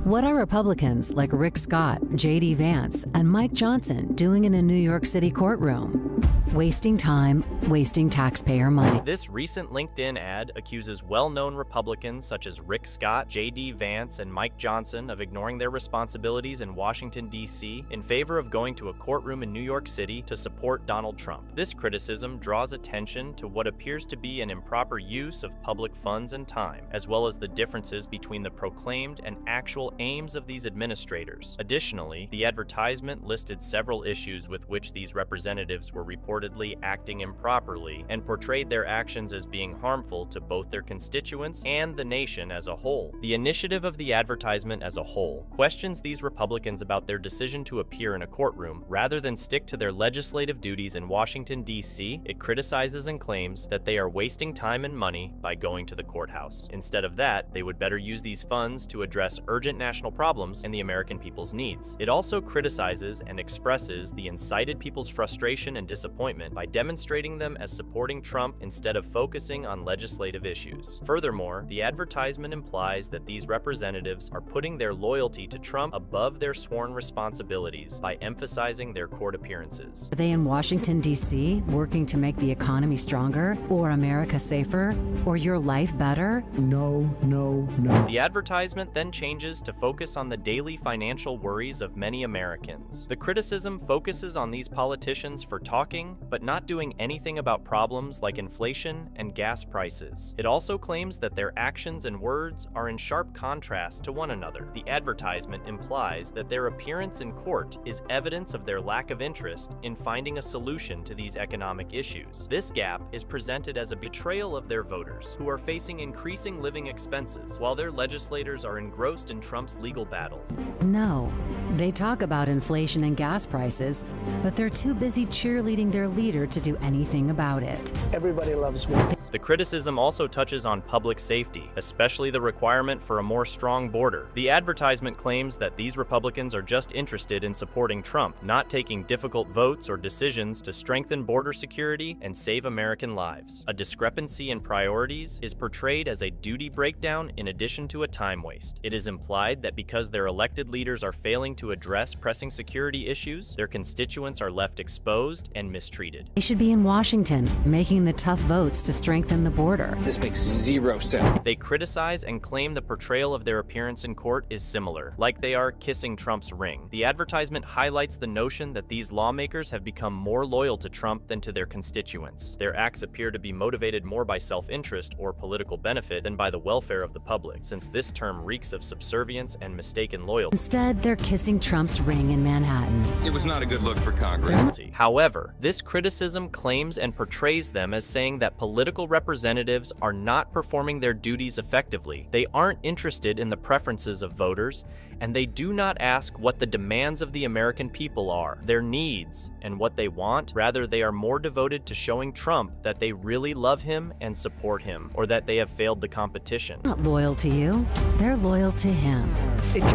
What are Republicans like Rick Scott, J.D. Vance, and Mike Johnson doing in a New York City courtroom? Wasting time, wasting taxpayer money. This recent LinkedIn ad accuses well-known Republicans such as Rick Scott, J.D. Vance, and Mike Johnson of ignoring their responsibilities in Washington, D.C. in favor of going to a courtroom in New York City to support Donald Trump. This criticism draws attention to what appears to be an improper use of public funds and time, as well as the differences between the proclaimed and actual aims of these administrators. Additionally, the advertisement listed several issues with which these representatives were reportedly acting improperly and portrayed their actions as being harmful to both their constituents and the nation as a whole. The initiative of the advertisement as a whole questions these Republicans about their decision to appear in a courtroom rather than stick to their legislative duties in Washington, D.C. It criticizes and claims that they are wasting time and money by going to the courthouse. Instead of that, they would better use these funds to address urgent national problems and the American people's needs. It also criticizes and expresses the incited people's frustration and disappointment by demonstrating them as supporting Trump instead of focusing on legislative issues. Furthermore, the advertisement implies that these representatives are putting their loyalty to Trump above their sworn responsibilities by emphasizing their court appearances. Are they in Washington, D.C., working to make the economy stronger, or America safer, or your life better? No, no, no. The advertisement then changes to focus on the daily financial worries of many Americans. The criticism focuses on these politicians for talking, but not doing anything about problems like inflation and gas prices. It also claims that their actions and words are in sharp contrast to one another. The advertisement implies that their appearance in court is evidence of their lack of interest in finding a solution to these economic issues. This gap is presented as a betrayal of their voters, who are facing increasing living expenses, while their legislators are engrossed in Trump's legal battles. No. They talk about inflation and gas prices, but they're too busy cheerleading their leader to do anything about it. Everybody loves wins. The criticism also touches on public safety, especially the requirement for a more strong border. The advertisement claims that these Republicans are just interested in supporting Trump, not taking difficult votes or decisions to strengthen border security and save American lives. A discrepancy in priorities is portrayed as a duty breakdown in addition to a time waste. It is implied that because their elected leaders are failing to address pressing security issues, their constituents are left exposed and mistreated. They should be in Washington, making the tough votes to strengthen the border. This makes zero sense. They criticize and claim the portrayal of their appearance in court is similar, like they are kissing Trump's ring. The advertisement highlights the notion that these lawmakers have become more loyal to Trump than to their constituents. Their acts appear to be motivated more by self-interest or political benefit than by the welfare of the public, since this term reeks of subservience and mistaken loyalty. Instead, they're kissing Trump's ring in Manhattan. It was not a good look for Congress. However, this criticism claims and portrays them as saying that political representatives are not performing their duties effectively. They aren't interested in the preferences of voters, and they do not ask what the demands of the American people are, their needs, and what they want. Rather, they are more devoted to showing Trump that they really love him and support him, or that they have failed the competition. Not loyal to you, they're loyal to him.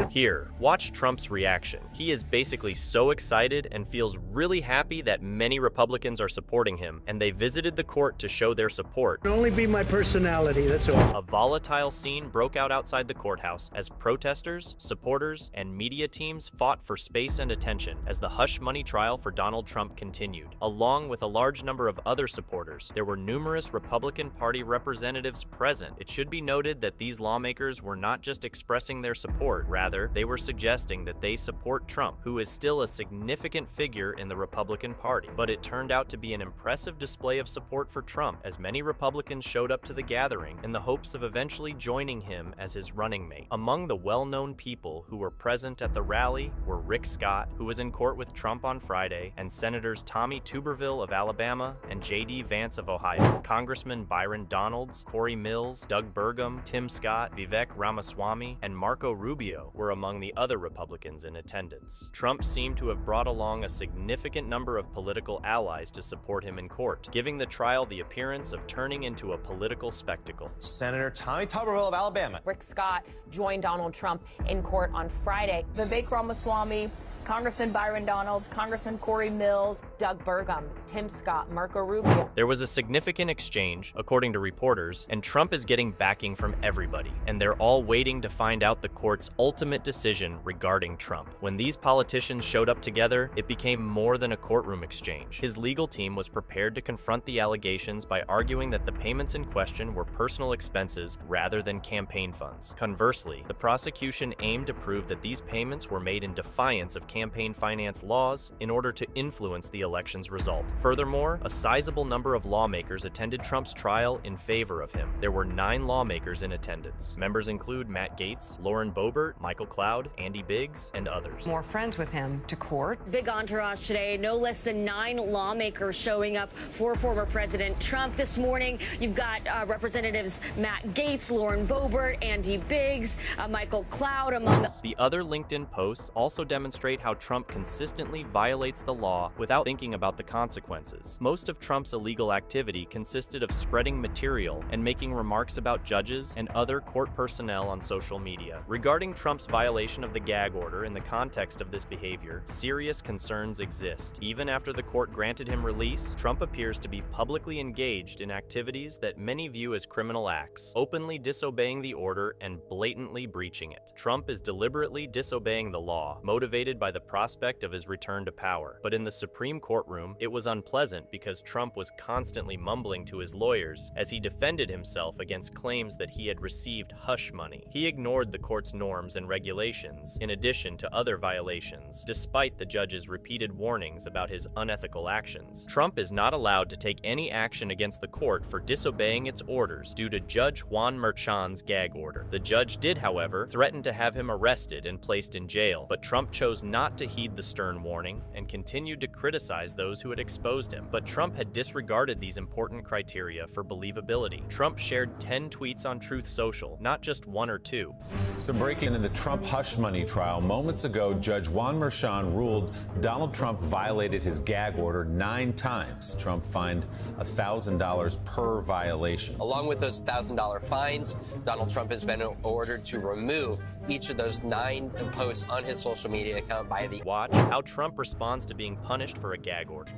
Here, watch Trump's reaction. He is basically so excited and feels really happy that many Republicans are supporting him, and they visited the court to show their support. It can only be my personality, that's all. A volatile scene broke out outside the courthouse as protesters, supporters, and media teams fought for space and attention as the hush money trial for Donald Trump continued. Along with a large number of other supporters, there were numerous Republican Party representatives present. It should be noted that these lawmakers were not just expressing their support, rather, they were suggesting that they support Trump, who is still a significant figure in the Republican Party. But it turned out to be an impressive display of support for Trump, as many Republicans showed up to the gathering in the hopes of eventually joining him as his running mate. Among the well-known people who were present at the rally were Rick Scott, who was in court with Trump on Friday, and Senators Tommy Tuberville of Alabama and J.D. Vance of Ohio. Congressman Byron Donalds, Corey Mills, Doug Burgum, Tim Scott, Vivek Ramaswamy, and Marco Rubio were among the other Republicans in attendance. Trump seemed to have brought along a significant number of political allies allies to support him in court, giving the trial the appearance of turning into a political spectacle. Senator Tommy Tuberville of Alabama. Rick Scott joined Donald Trump in court on Friday. Vivek Ramaswamy, Congressman Byron Donalds, Congressman Corey Mills, Doug Burgum, Tim Scott, Marco Rubio. There was a significant exchange, according to reporters, and Trump is getting backing from everybody, and they're all waiting to find out the court's ultimate decision regarding Trump. When these politicians showed up together, it became more than a courtroom exchange. His legal team was prepared to confront the allegations by arguing that the payments in question were personal expenses rather than campaign funds. Conversely, the prosecution aimed to prove that these payments were made in defiance of campaign finance laws in order to influence the election's result. Furthermore, a sizable number of lawmakers attended Trump's trial in favor of him. There were 9 lawmakers in attendance. Members include Matt Gaetz, Lauren Boebert, Michael Cloud, Andy Biggs, and others. More friends with him to court. Big entourage today. No less than 9 lawmakers showing up for former President Trump this morning. You've got Representatives Matt Gaetz, Lauren Boebert, Andy Biggs, Michael Cloud, among others. The other LinkedIn posts also demonstrate how Trump consistently violates the law without thinking about the consequences. Most of Trump's illegal activity consisted of spreading material and making remarks about judges and other court personnel on social media. Regarding Trump's violation of the gag order in the context of this behavior, serious concerns exist. Even after the court granted him release, Trump appears to be publicly engaged in activities that many view as criminal acts, openly disobeying the order and blatantly breaching it. Trump is deliberately disobeying the law, motivated by the prospect of his return to power. But in the Supreme Courtroom, it was unpleasant because Trump was constantly mumbling to his lawyers as he defended himself against claims that he had received hush money. He ignored the court's norms and regulations, in addition to other violations, despite the judge's repeated warnings about his unethical actions. Trump is not allowed to take any action against the court for disobeying its orders due to Judge Juan Merchan's gag order. The judge did, however, threaten to have him arrested and placed in jail, but Trump chose not to heed the stern warning and continued to criticize those who had exposed him. But Trump had disregarded these important criteria for believability. Trump shared 10 tweets on Truth Social, not just 1 or 2. Some breaking in the Trump hush money trial. Moments ago, Judge Juan Merchan ruled Donald Trump violated his gag order 9 times. Trump fined $1,000 per violation. Along with those $1,000 fines, Donald Trump has been ordered to remove each of those 9 posts on his social media account by the... Watch how Trump responds to being punished for a gag order.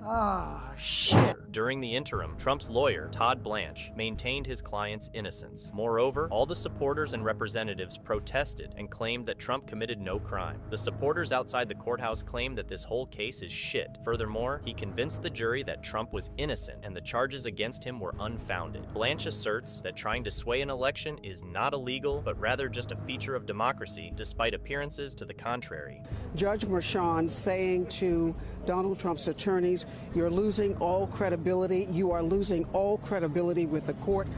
Shit. During the interim, Trump's lawyer, Todd Blanche, maintained his client's innocence. Moreover, all the supporters and representatives protested and claimed that Trump committed no crime. The supporters outside the courthouse claimed that this whole case is shit. Furthermore, he convinced the jury that Trump was innocent and the charges against him were unfounded. Blanche asserts that trying to sway an election is not illegal, but rather just a feature of democracy, despite appearances to the contrary. Judge Merchan saying to Donald Trump's attorneys, "You're losing all credibility. You are losing all credibility with the court."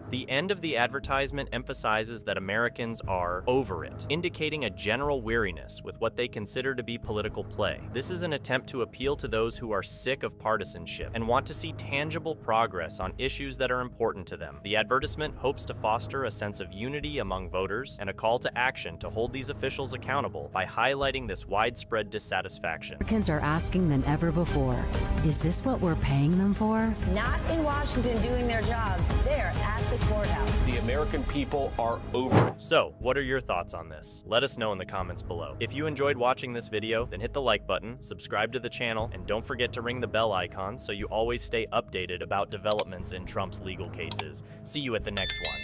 The end of the advertisement emphasizes that Americans are over it, indicating a general weariness with what they consider to be political play. This is an attempt to appeal to those who are sick of partisanship and want to see tangible progress on issues that are important to them. The advertisement hopes to foster a sense of unity among voters and a call to action to hold these officials accountable by highlighting this widespread dissatisfaction. Americans are asking than ever before, is this what we're paying them for? Not in Washington doing their jobs. They're at the courthouse. The American people are over it. So, what are your thoughts on this? Let us know in the comments below. If you enjoyed watching this video, then hit the like button, subscribe to the channel, and don't forget to ring the bell icon so you always stay updated about developments in Trump's legal cases. See you at the next one.